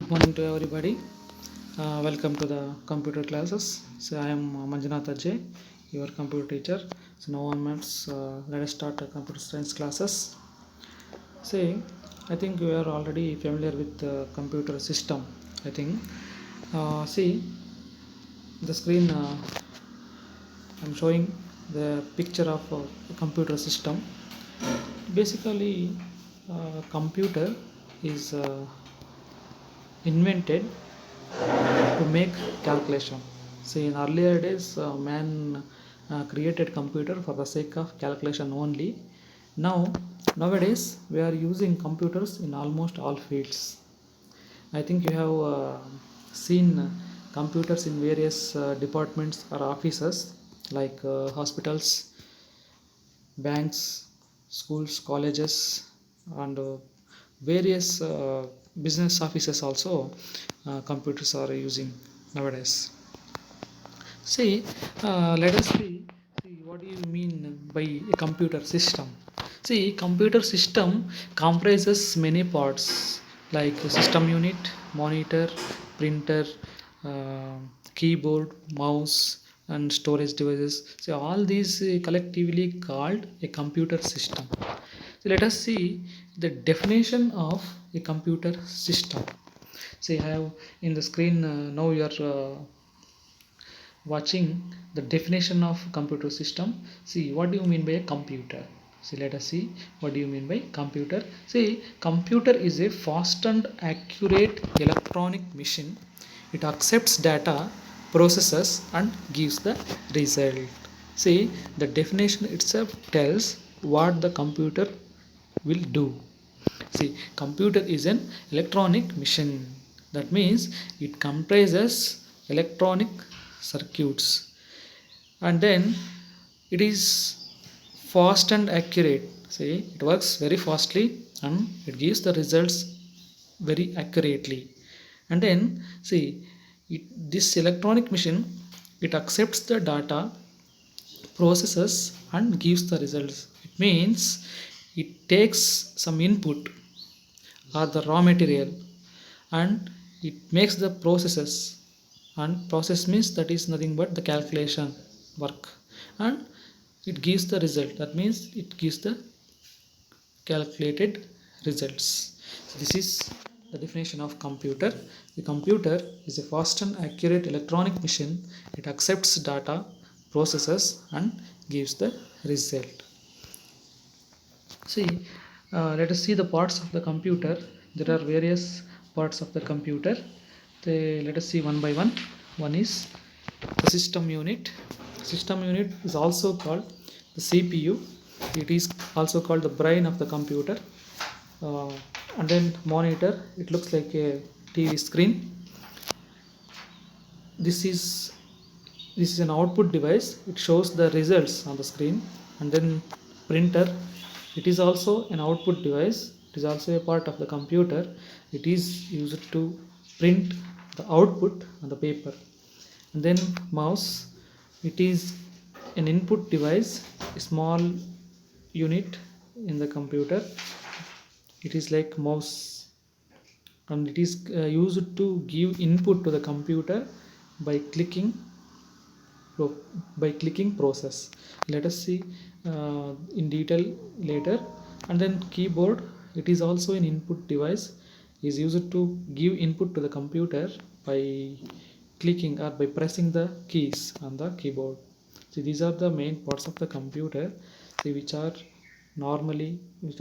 Morning to everybody. Welcome to the computer classes. So I am Manjunath Ajay, your computer teacher. So now onwards, let us start the computer science classes. See, I think you are already familiar with the computer system. I think. See the screen. I'm showing the picture of a computer system. Basically, computer is invented to make calculation. See, in earlier days, man created computer for the sake of calculation only. Nowadays, we are using computers in almost all fields. I think you have seen computers in various departments or offices like hospitals, banks, schools, colleges, and various business offices also. Computers are using nowadays. See, let us see what do you mean by a computer system. See, computer system comprises many parts like system unit, monitor, printer, uh, keyboard, mouse, and storage devices. So all these collectively called a computer system. So let us see the definition of a computer system. See, I have in the screen now you are watching the definition of computer system. See, what do you mean by a computer? See, let us see what do you mean by computer. See, computer is a fast and accurate electronic machine. It accepts data, processes, and gives the result. See, the definition itself tells what the computer will do. See, computer is an electronic machine. That means it comprises electronic circuits, and then it is fast and accurate. See, it works very fastly and it gives the results very accurately. And then see, this electronic machine, it accepts the data, processes, and gives the results. It means it takes some input or the raw material and it makes the processes, and process means that is nothing but the calculation work, and it gives the result. That means it gives the calculated results. So this is the definition of computer. The computer is a fast and accurate electronic machine. It accepts data, processes, and gives the result. See, let us see the parts of the computer. There are various parts of the computer. Let us see one by one. One is the system unit. System unit is also called the CPU. It is also called the brain of the computer. Uh, and then monitor. It looks like a TV screen. This is an output device. It shows the results on the screen. And then printer, it is also an output device. It is also a part of the computer. It is used to print the output on the paper. And then mouse, it is an input device, a small unit in the computer. It is like mouse, and it is used to give input to the computer by clicking process. Let us see in detail later. And then keyboard, it is also an input device, is used to give input to the computer by clicking or by pressing the keys on the keyboard. So these are the main parts of the computer, which are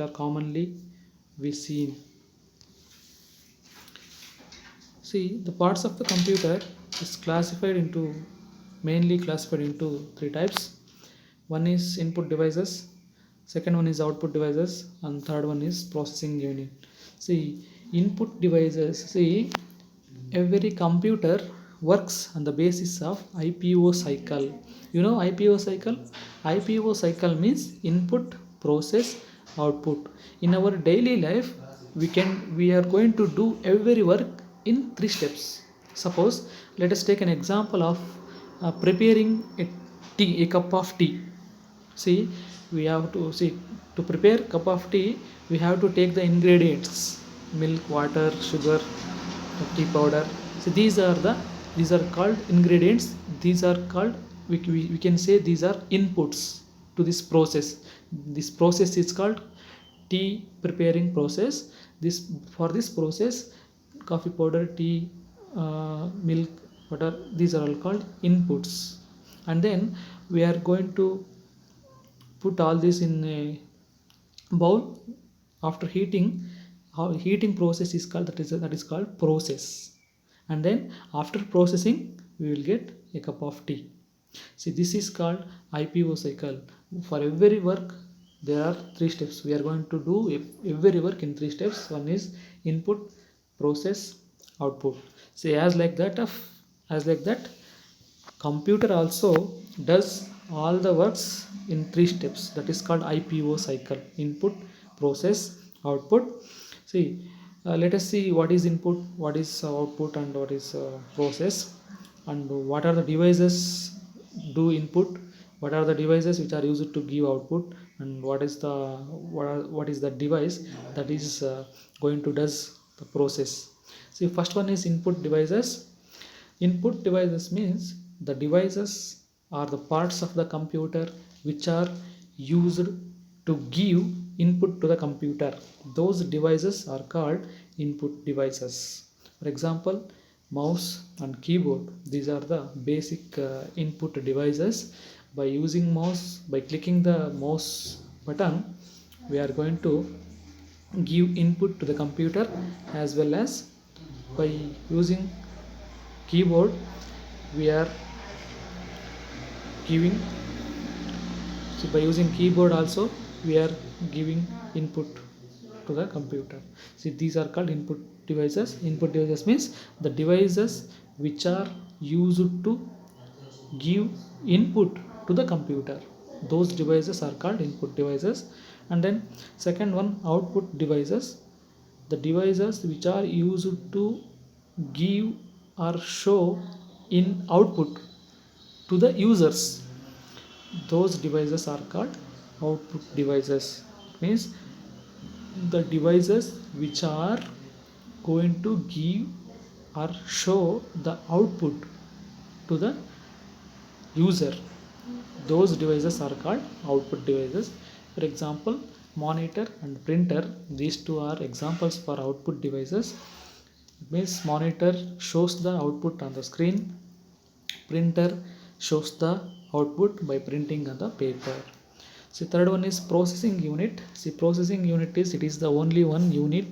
commonly we seen. See, the parts of the computer is mainly classified into three types. One is input devices, second one is output devices, and third one is processing unit. See, input devices. See, every computer works on the basis of IPO cycle. You know IPO cycle? IPO cycle means input, process, output. In our daily life, we are going to do every work in three steps. Suppose let us take an example of preparing a cup of tea. See, we have to see, to prepare cup of tea, we have to take the ingredients: milk, water, sugar, the tea powder. So these are called ingredients. These are called, we can say these are inputs to this process. This process is called tea preparing process. This, for this process, coffee powder, tea, milk, butter, these are all called inputs. And then we are going to put all this in a bowl after heating. How heating process is called, that is called process. And then after processing we will get a cup of tea. See, this is called IPO cycle. For every work there are three steps. We are going to do every work in three steps. One is input, process, output. See, as like that, computer also does all the works in three steps. That is called IPO cycle: input, process, output. See, let us see what is input, what is output, and what is process, and what are the devices do input, what are the devices which are used to give output, and what is the device that is going to does the process. See, first one is input devices. Input devices means the devices are the parts of the computer which are used to give input to the computer. Those devices are called input devices. For example, mouse and keyboard. These are the basic input devices. By using mouse, by clicking the mouse button, we are going to give input to the computer, as well as by using keyboard we are giving. So by using keyboard also we are giving input to the computer. See, these are called input devices. Input devices means the devices which are used to give input to the computer. Those devices are called input devices. And then second one, output devices. The devices which are used to give or show in output to the users. Those devices are called output devices. Means the devices which are going to give or show the output to the user. Those devices are called output devices. For example, monitor and printer, these two are examples for output devices. It means monitor shows the output on the screen, printer shows the output by printing on the paper. So third one is processing unit. See, processing unit is, it is the only one unit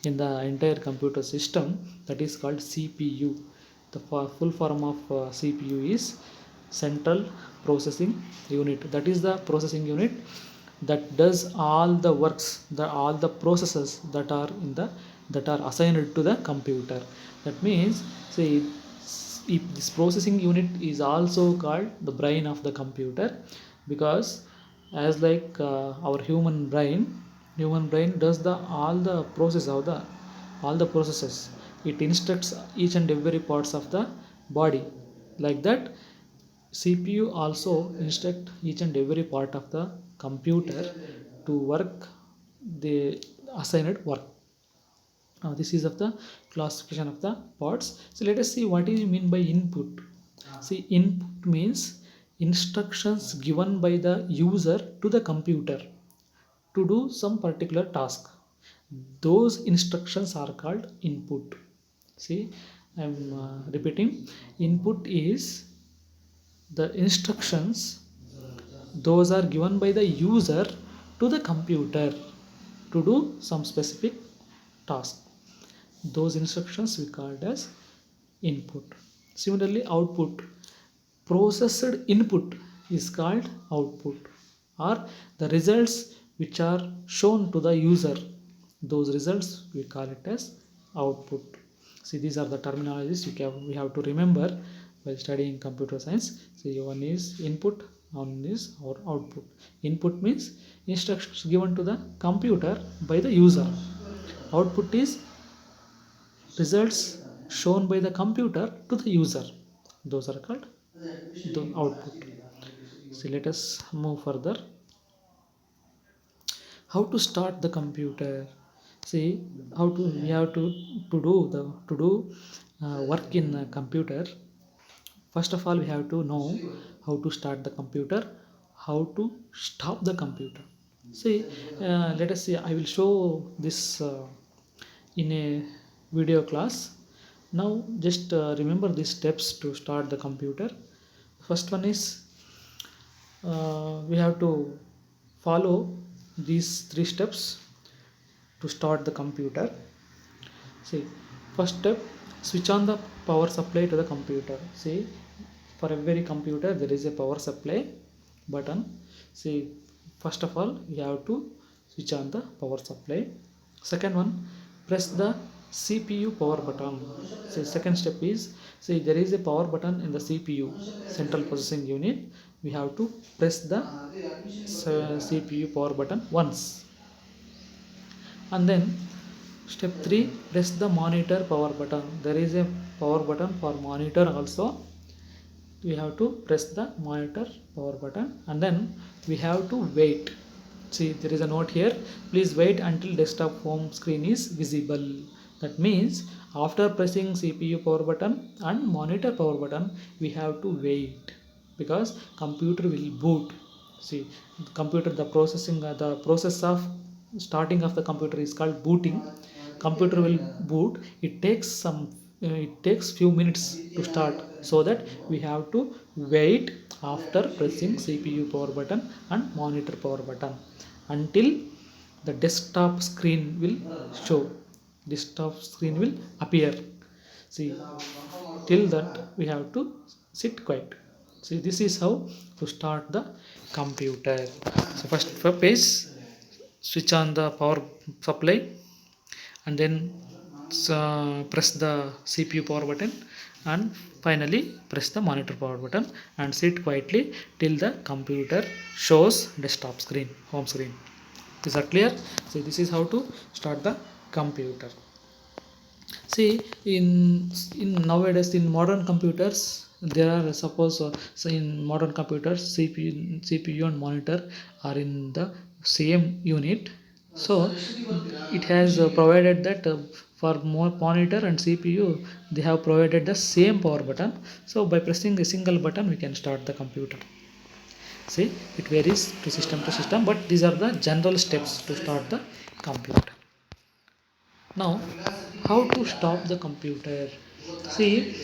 in the entire computer system, that is called CPU. The full form of CPU is central processing unit. That is the processing unit that does all the works, all the processes that are assigned to the computer. That means, say, if this processing unit is also called the brain of the computer, because as like our human brain does the all the processes. It instructs each and every parts of the body. Like that, CPU also instruct each and every part of the computer to work the assigned work. This is of the classification of the parts. So let us see what is mean by input. See, input means instructions given by the user to the computer to do some particular task. Those instructions are called input. See, I am repeating. Input is the instructions, those are given by the user to the computer to do some specific task. Those instructions we called as input. Similarly, output. Processed input is called output, or the results which are shown to the user. Those results we call it as output. See, these are the terminologies we have to remember while studying computer science. See, one is input, one is our output. Input means instructions given to the computer by the user. Output is results shown by the computer to the user. Those are called the output. So let us move further. How to start the computer? See how to we have to do the to do work in a computer. First of all, we have to know how to start the computer, how to stop the computer. See, let us see. I will show this in a video class. Now just remember these steps to start the computer. First one is we have to follow these three steps to start the computer. See, first step, switch on the power supply to the computer. See, for every computer there is a power supply button. See, first of all you have to switch on the power supply. Second one, press the CPU power button. See, second step is, see, there is a power button in the CPU, central processing unit. We have to press the CPU power button once. And then step 3, press the monitor power button. There is a power button for monitor also. We have to press the monitor power button, and then we have to wait. See, there is a note here, please wait until desktop home screen is visible. That means after pressing CPU power button and monitor power button, we have to wait, because computer will boot. See, computer, the process of starting of the computer is called booting. Computer will boot. It takes few minutes to start, so that we have to wait after pressing CPU power button and monitor power button until the desktop screen will show, desktop screen will appear. See, till that we have to sit quiet. See, this is how to start the computer. So first step is switch on the power supply, and then press the CPU power button, and finally press the monitor power button and sit quietly till the computer shows desktop screen, home screen. Is that clear? So this is how to start the computer. See, in nowadays in modern computers, there are, suppose so in modern computers, CPU and monitor are in the same unit. So it has provided that for more monitor and CPU, they have provided the same power button. So by pressing a single button, we can start the computer. See, it varies to system, but these are the general steps to start the computer. Now, how to stop the computer? See,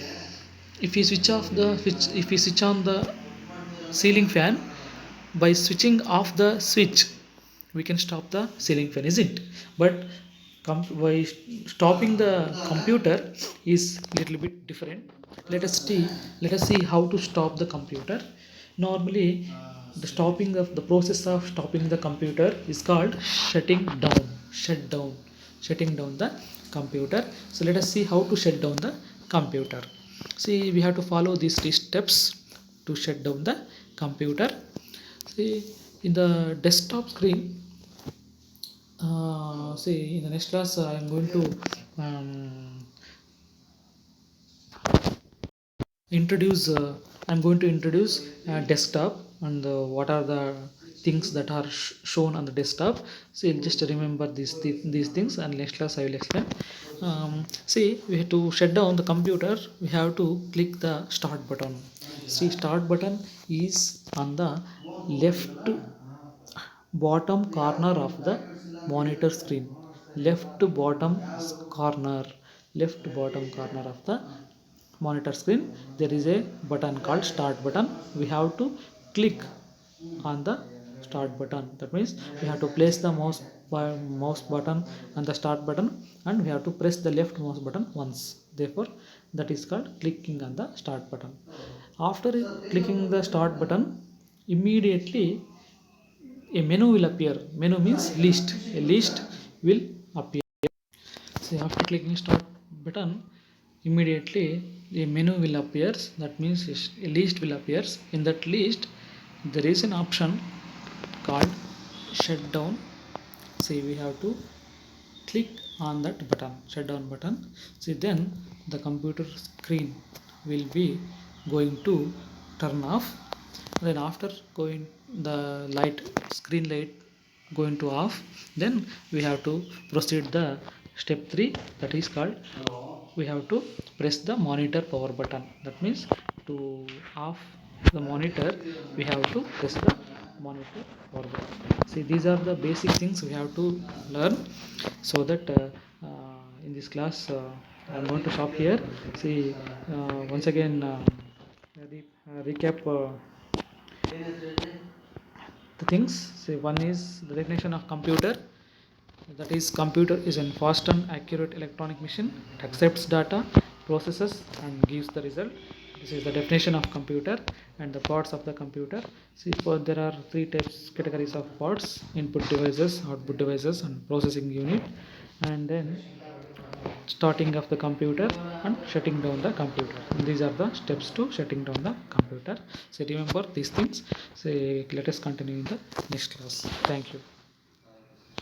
if we switch on the ceiling fan, by switching off the switch, we can stop the ceiling fan, isn't it? But by stopping the computer is little bit different. Let us see how to stop the computer. Normally, the process of stopping the computer is called shutting down the computer. So let us see how to shut down the computer. See, we have to follow these three steps to shut down the computer. See, in the desktop screen, see, in the next class I am going to introduce I'm going to introduce desktop, and what are the things that are shown on the desktop. So just remember these things, and next class I will explain. See, we have to shut down the computer. We have to click the start button. See, start button is on the left bottom corner of the monitor screen. left bottom corner Left bottom corner of the monitor screen, there is a button called start button. We have to click on the start button. That means we have to place the mouse button on the start button, and we have to press the left mouse button once. Therefore, that is called clicking on the start button. After clicking the start button, immediately a menu will appear. Menu means list. A list will appear. So after clicking start button, immediately a menu will appear. That means a list will appear. In that list, there is an option called shutdown. See, we have to click on that button, shutdown button. See, then the computer screen will be going to turn off. Then after going, the screen light going to off, then we have to proceed the step 3, that is called we have to press the monitor power button. That means to off the monitor we have to press the monitor power button. See, these are the basic things we have to learn, so that in this class I'm going to stop here. See, once again recap the things. Say, one is the definition of computer, that is computer is a fast and accurate electronic machine. It accepts data, processes and gives the result. This is the definition of computer. And the parts of the computer, see, there are three categories of parts: input devices, output devices and processing unit. And then starting of the computer and shutting down the computer. And these are the steps to shutting down the computer. So remember these things. So let us continue in the next class. Thank you.